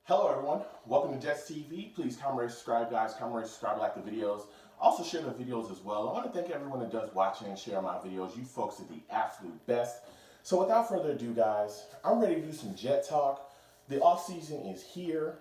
Hello everyone, welcome to Jets TV. Please comment, rate, subscribe guys, comment, rate, subscribe, like the videos. Also share the videos as well. I want to thank everyone that does watch and share my videos. You folks are the absolute best. So without further ado guys, I'm ready to do some Jet talk. The off season is here,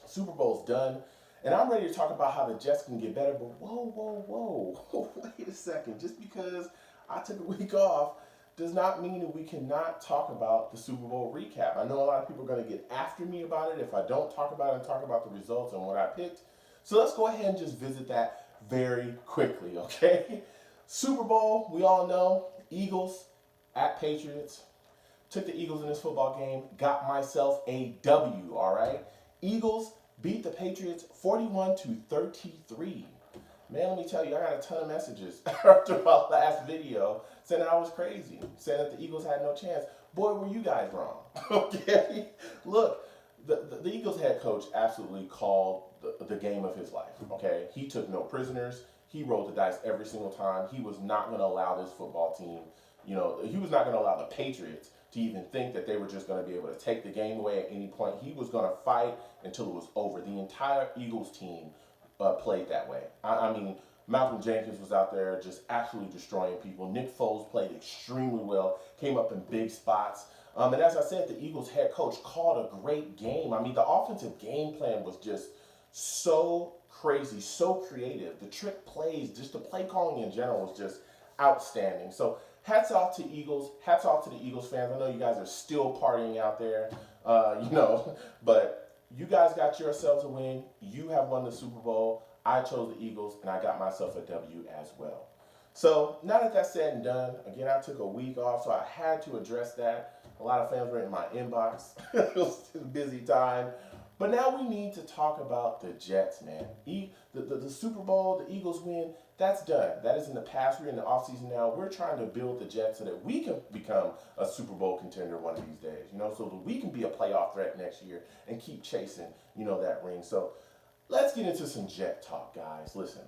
Super Bowl's done, and I'm ready to talk about how the Jets can get better. But whoa, wait a second. Just because I took a week off does not mean that we cannot talk about the Super Bowl recap. I know a lot of people are going to get after me about it if I don't talk about it and talk about the results and what I picked. So let's go ahead and just visit that very quickly, okay? Super Bowl, we all know, Eagles at Patriots. Took the Eagles in this football game, got myself a W, all right? Eagles beat the Patriots 41-33. Man, let me tell you, I got a ton of messages after my last video saying that I was crazy, saying that the Eagles had no chance. Boy, were you guys wrong. Okay? Look, the Eagles head coach absolutely called the game of his life. Okay? He took no prisoners. He rolled the dice every single time. He was not going to allow this football team, he was not going to allow the Patriots to even think that they were just going to be able to take the game away at any point. He was going to fight until it was over. The entire Eagles team played that way. I mean, Malcolm Jenkins was out there just absolutely destroying people. Nick Foles played extremely well, came up in big spots. And as I said, the Eagles head coach called a great game. I mean, the offensive game plan was just so crazy, so creative. The trick plays, just the play calling in general was just outstanding. So hats off to Eagles. Hats off to the Eagles fans. I know you guys are still partying out there, but you guys got yourselves a win. You have won the Super Bowl. I chose the Eagles, and I got myself a W as well. So now that that's said and done, again, I took a week off, so I had to address that. A lot of fans were in my inbox. It was a busy time. But now we need to talk about the Jets, man. The Super Bowl, the Eagles win, that's done. That is in the past. We're in the offseason now. We're trying to build the Jets so that we can become a Super Bowl contender one of these days, so that we can be a playoff threat next year and keep chasing, that ring. So let's get into some Jet talk, guys. Listen,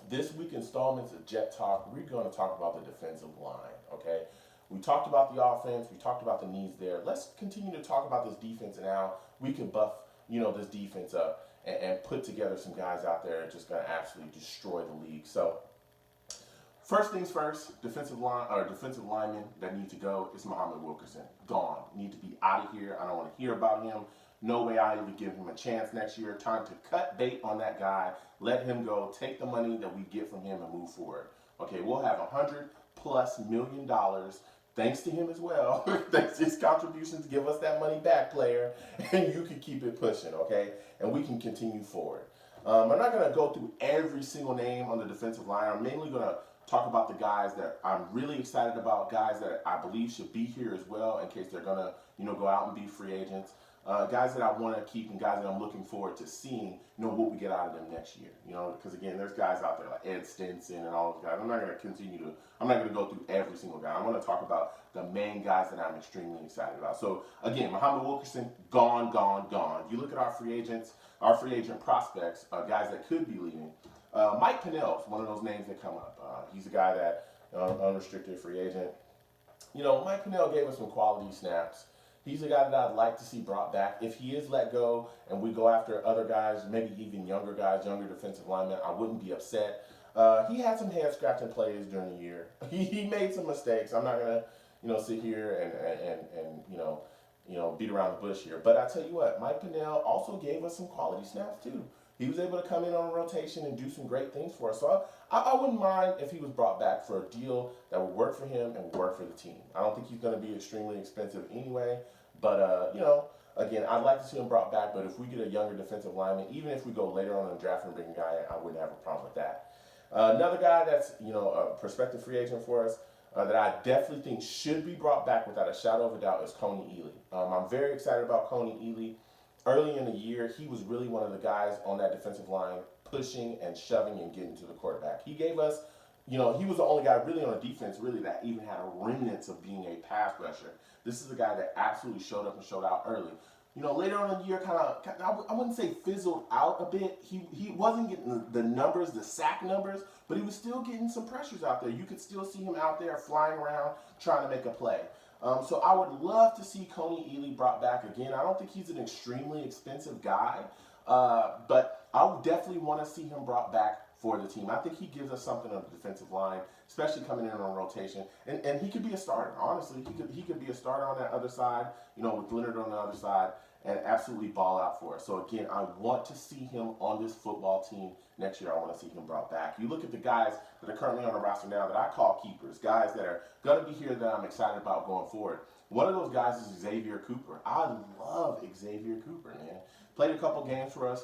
this week installments of Jet talk, we're going to talk about the defensive line, okay? We talked about the offense. We talked about the needs there. Let's continue to talk about this defense and how we can buff, this defense up and put together some guys out there just going to absolutely destroy the league. So, first things first, defensive lineman that need to go is Muhammad Wilkerson. Gone. Need to be out of here. I don't want to hear about him. No way I even give him a chance next year. Time to cut bait on that guy. Let him go. Take the money that we get from him and move forward. Okay, we'll have $100+ million. Thanks to him as well. Thanks to his contributions. Give us that money back, player. And you can keep it pushing, okay? And we can continue forward. I'm not going to go through every single name on the defensive line. I'm mainly going to talk about the guys that I'm really excited about, guys that I believe should be here as well in case they're going to, go out and be free agents. Guys that I want to keep and guys that I'm looking forward to seeing, what we get out of them next year. Because again, there's guys out there like Ed Stinson and all those guys. I'm not going to go through every single guy. I want to talk about the main guys that I'm extremely excited about. So again, Muhammad Wilkerson, gone. You look at our free agent prospects, guys that could be leaving. Mike Pennell is one of those names that come up. He's a guy that, unrestricted free agent. Mike Pennell gave us some quality snaps. He's a guy that I'd like to see brought back. If he is let go and we go after other guys, maybe even younger guys, younger defensive linemen, I wouldn't be upset. He had some head-scratching plays during the year. He made some mistakes. I'm not going to, sit here and beat around the bush here. But I tell you what, Mike Pennell also gave us some quality snaps too. He was able to come in on a rotation and do some great things for us. So I wouldn't mind if he was brought back for a deal that would work for him and would work for the team. I don't think he's going to be extremely expensive anyway. But, again, I'd like to see him brought back. But if we get a younger defensive lineman, even if we go later on in the draft and bring a guy, I wouldn't have a problem with that. Another guy that's, a prospective free agent for us that I definitely think should be brought back without a shadow of a doubt is Coney Ely. I'm very excited about Coney Ely. Early in the year, he was really one of the guys on that defensive line pushing and shoving and getting to the quarterback. He gave us, he was the only guy really on the defense really that even had a remnants of being a pass rusher. This is a guy that absolutely showed up and showed out early. Later on in the year, I wouldn't say fizzled out a bit. He wasn't getting the numbers, the sack numbers, but he was still getting some pressures out there. You could still see him out there flying around trying to make a play. So I would love to see Coney Ely brought back again. I don't think he's an extremely expensive guy, but I would definitely want to see him brought back for the team. I think he gives us something on the defensive line, especially coming in on rotation. And he could be a starter, honestly. He could be a starter on that other side, with Leonard on the other side, and absolutely ball out for us. So again, I want to see him on this football team next year. I want to see him brought back. You look at the guys that are currently on the roster now that I call keepers, guys that are going to be here that I'm excited about going forward. One of those guys is Xavier Cooper. I love Xavier Cooper, man. Played a couple games for us,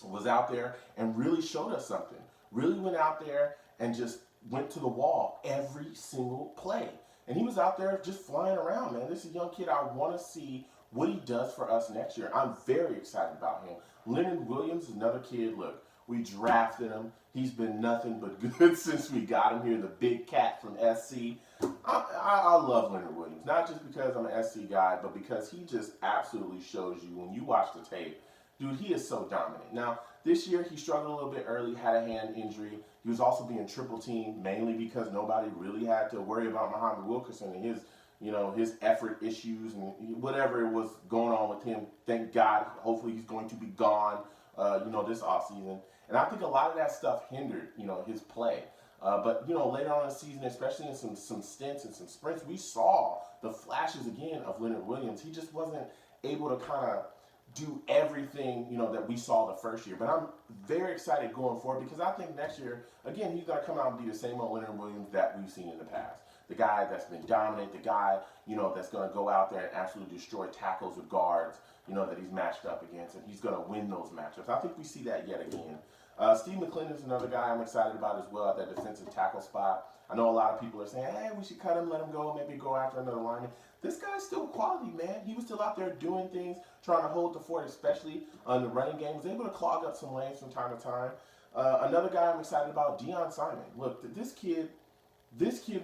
was out there and really showed us something. Really went out there and just went to the wall every single play. And he was out there just flying around, man. This is a young kid. I want to see what he does for us next year. I'm very excited about him. Leonard Williams is another kid. Look, we drafted him. He's been nothing but good since we got him here, the big cat from SC. I love Leonard Williams, not just because I'm an SC guy, but because he just absolutely shows you when you watch the tape, dude, he is so dominant. Now, this year he struggled a little bit early, had a hand injury. He was also being triple teamed, mainly because nobody really had to worry about Muhammad Wilkerson and his effort issues and whatever was going on with him. Thank God, hopefully he's going to be gone, this offseason. And I think a lot of that stuff hindered, his play. But later on in the season, especially in some stints and some sprints, we saw the flashes again of Leonard Williams. He just wasn't able to kind of do everything, that we saw the first year. But I'm very excited going forward because I think next year, again, he's going to come out and be the same old Leonard Williams that we've seen in the past. The guy that's been dominant, the guy, that's going to go out there and absolutely destroy tackles with guards, that he's matched up against, and he's going to win those matchups. I think we see that yet again. Steve McClendon is another guy I'm excited about as well at that defensive tackle spot. I know a lot of people are saying, hey, we should cut him, let him go, maybe go after another lineman. This guy's still quality, man. He was still out there doing things, trying to hold the fort, especially on the running game. Was able to clog up some lanes from time to time. Another guy I'm excited about, Deion Simon. Look, this kid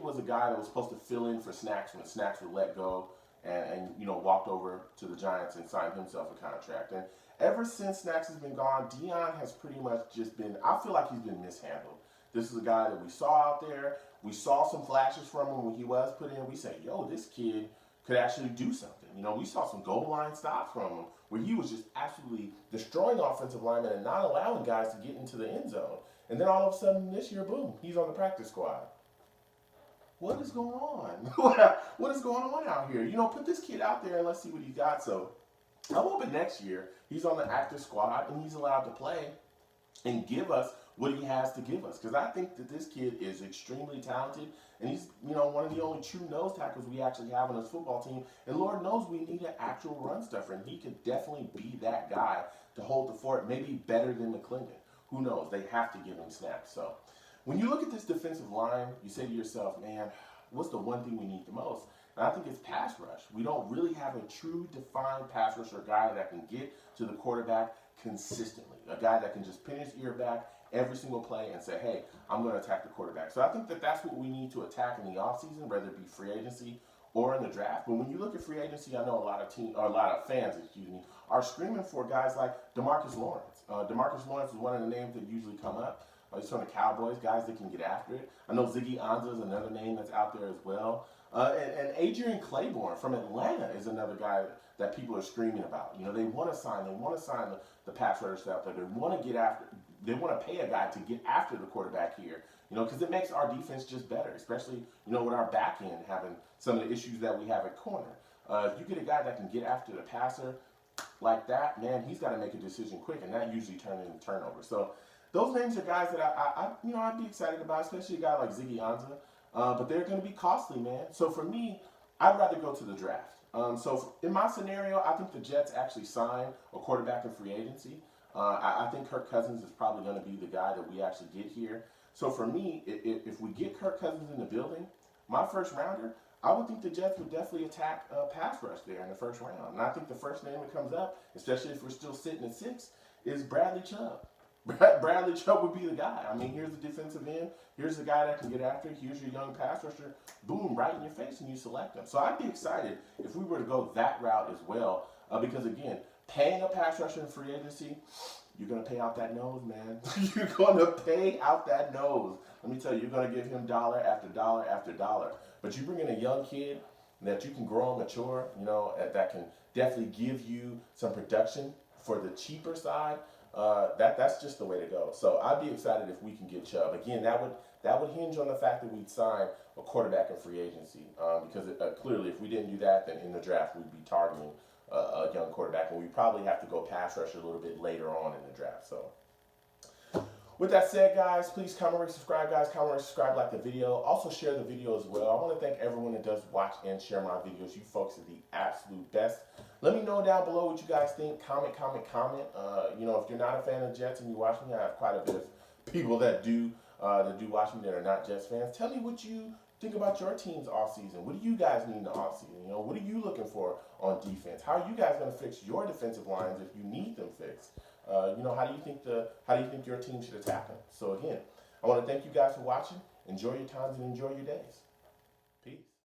was a guy that was supposed to fill in for Snacks when Snacks would let go and walked over to the Giants and signed himself a contract. And ever since Snacks has been gone, Deion has pretty much just been, I feel like he's been mishandled. This is a guy that we saw out there. We saw some flashes from him when he was put in. We said, yo, this kid could actually do something. We saw some goal line stops from him where he was just absolutely destroying offensive linemen and not allowing guys to get into the end zone. And then all of a sudden this year, boom, he's on the practice squad. What is going on? What is going on out here? Put this kid out there and let's see what he's got. So I'm hoping next year he's on the active squad and he's allowed to play and give us what he has to give us. Because I think that this kid is extremely talented and he's, one of the only true nose tackles we actually have on this football team. And Lord knows we need an actual run stuffer, and he could definitely be that guy to hold the fort, maybe better than McClendon. Who knows? They have to give him snaps. So when you look at this defensive line, you say to yourself, man, what's the one thing we need the most? And I think it's pass rush. We don't really have a true defined pass rusher, a guy that can get to the quarterback consistently, a guy that can just pin his ear back every single play and say, hey, I'm going to attack the quarterback. So I think that that's what we need to attack in the offseason, whether it be free agency or in the draft. But when you look at free agency, I know a lot of fans, are screaming for guys like DeMarcus Lawrence. DeMarcus Lawrence is one of the names that usually come up. He's from the Cowboys, guys that can get after it. I know Ziggy Ansah is another name that's out there as well. And Adrian Claiborne from Atlanta is another guy that people are screaming about. They want to sign the pass rushers out there. They want to get after. They want to pay a guy to get after the quarterback here. Because it makes our defense just better, especially with our back end having some of the issues that we have at corner. If you get a guy that can get after the passer like that, man, he's got to make a decision quick, and that usually turns into turnover. So those names are guys that I'd be excited about, especially a guy like Ziggy Ansah. But they're going to be costly, man. So for me, I'd rather go to the draft. So in my scenario, I think the Jets actually sign a quarterback in free agency. I think Kirk Cousins is probably going to be the guy that we actually get here. So for me, if we get Kirk Cousins in the building, my first rounder, I would think the Jets would definitely attack pass rush there in the first round. And I think the first name that comes up, especially if we're still sitting at 6, is Bradley Chubb. Bradley Chubb would be the guy. I mean, here's the defensive end. Here's the guy that can get after it. Here's your young pass rusher. Boom, right in your face, and you select him. So I'd be excited if we were to go that route as well. Because, again, paying a pass rusher in free agency, you're going to pay out that nose, man. You're going to pay out that nose. Let me tell you, you're going to give him dollar after dollar after dollar. But you bring in a young kid that you can grow and mature, that can definitely give you some production for the cheaper side, that's just the way to go. So I'd be excited if we can get Chubb. Again, that would hinge on the fact that we'd sign a quarterback in free agency. Because clearly, if we didn't do that, then in the draft we'd be targeting a young quarterback, and we probably have to go pass rush a little bit later on in the draft. So with that said, guys, please comment, rate, subscribe, guys. Comment, rate, subscribe, like the video. Also share the video as well. I want to thank everyone that does watch and share my videos. You folks are the absolute best. Let me know down below what you guys think. Comment. If you're not a fan of Jets and you watch me, I have quite a bit of people that do watch me that are not Jets fans. Tell me what you think about your team's offseason. What do you guys need in the offseason? What are you looking for on defense? How are you guys going to fix your defensive lines if you need them fixed? How do you think your team should attack them? So again, I want to thank you guys for watching. Enjoy your times and enjoy your days.